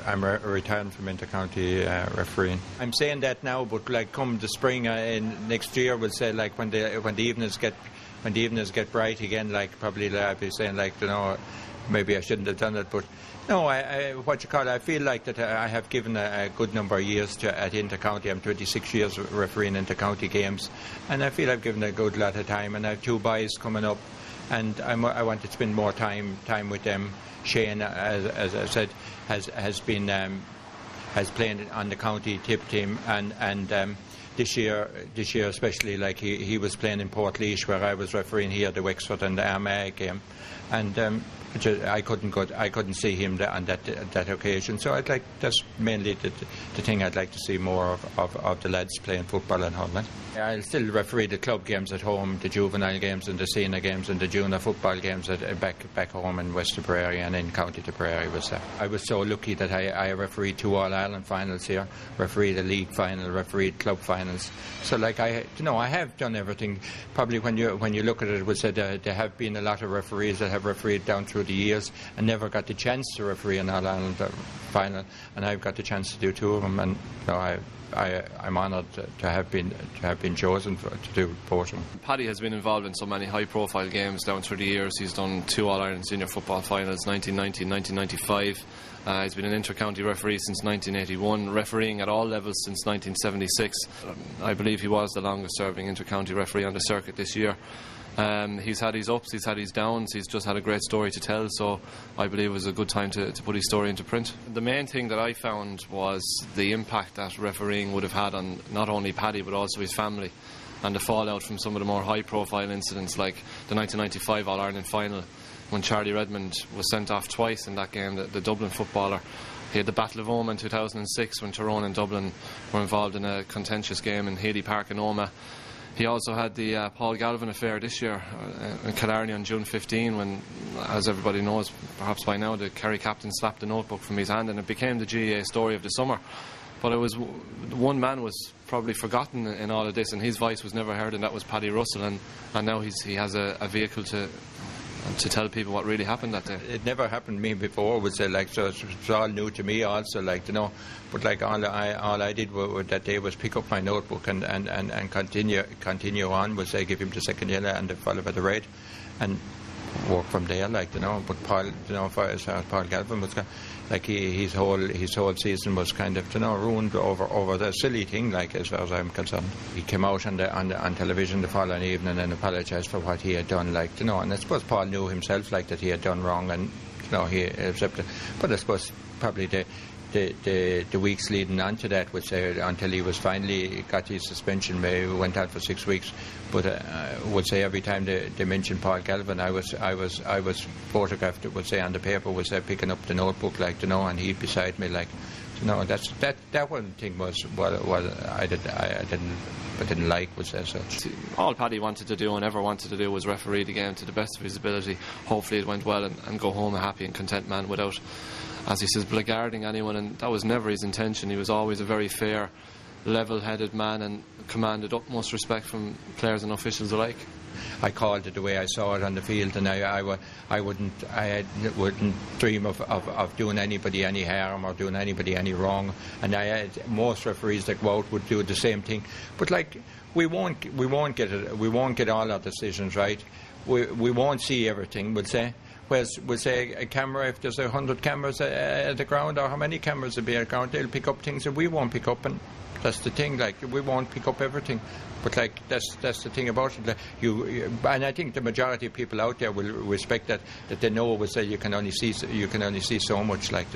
I'm retiring from intercounty refereeing. I'm saying that now, but like come the spring next year, we'll say like when the evenings get bright again, like probably I'll be saying like maybe I shouldn't have done it, but no, I feel like that I have given a good number of years at intercounty. I'm 26 years refereeing intercounty games, and I feel I've given a good lot of time. And I have 2 boys coming up, and I want to spend more time with them. Shane, as I said, has played on the county Tipp team, and this year especially, like he was playing in Portlaoise, where I was refereeing here the Wexford and the Omagh game, and I couldn't see him on that occasion. So that's mainly the thing I'd like to see more of the lads playing football and hurling. I'll still referee the club games at home, the juvenile games and the senior games and the junior football games back home in West Tipperary and in County Tipperary. I was so lucky that I refereed 2 All-Ireland finals here, refereed a league final, refereed club finals. So like I have done everything. Probably when you look at it, would say there have been a lot of referees that have refereed down through the years and never got the chance to referee an All-Ireland final, and I've got the chance to do 2 of them, and I'm honoured to have been chosen to do both of them. Paddy has been involved in so many high-profile games down through the years. He's done 2 All-Ireland senior football finals, 1990 and 1995. He's been an intercounty referee since 1981, refereeing at all levels since 1976. I believe he was the longest-serving intercounty referee on the circuit this year. He's had his ups, he's had his downs, he's just had a great story to tell, so I believe it was a good time to put his story into print. The main thing that I found was the impact that refereeing would have had on not only Paddy but also his family, and the fallout from some of the more high profile incidents like the 1995 All-Ireland final when Charlie Redmond was sent off twice in that game, the Dublin footballer. He had the Battle of Omagh in 2006 when Tyrone and Dublin were involved in a contentious game in Healy Park in Omagh. He also had the Paul Galvin affair this year in Killarney on June 15 when, as everybody knows perhaps by now, the Kerry captain slapped the notebook from his hand, and it became the GAA story of the summer. But it was one man was probably forgotten in all of this, and his voice was never heard, and that was Paddy Russell, and now he has a vehicle to tell people what really happened that day. It never happened to me before, would say, like, so it's all new to me also, like, but like all I did that day was pick up my notebook and continue on, would say, give him the second yellow and the followed by the red, and work from there, like, but Paul, as far as Paul Galvin was, like, his whole season was kind of, ruined over the silly thing, like, as far as I'm concerned. He came out on television the following evening and apologised for what he had done, like, and I suppose Paul knew himself, like, that he had done wrong, and he accepted. But I suppose probably the weeks leading on to that would say until he was finally got his suspension, maybe went out for 6 weeks. But would say every time they mentioned Paul Galvin, I was photographed. Would say on the paper, would say picking up the notebook, like, and he beside me, like, that one thing was what I didn't like, was as such. All Paddy wanted to do and ever wanted to do was referee the game to the best of his ability. Hopefully it went well and go home a happy and content man without, as he says, blackguarding anyone, and that was never his intention. He was always a very fair, level-headed man and commanded utmost respect from players and officials alike. I called it the way I saw it on the field, and I wouldn't dream of doing anybody any harm or doing anybody any wrong. And most referees that go out would do the same thing. But like, we won't get all our decisions right. We won't see everything, we'll say. Whereas we'll say a camera, if there's 100 cameras at the ground, or how many cameras will be at the ground, they'll pick up things that we won't pick up, and that's the thing. Like, we won't pick up everything, but like that's the thing about it. Like, and I think the majority of people out there will respect that they know. Will say you can only see so much. Like,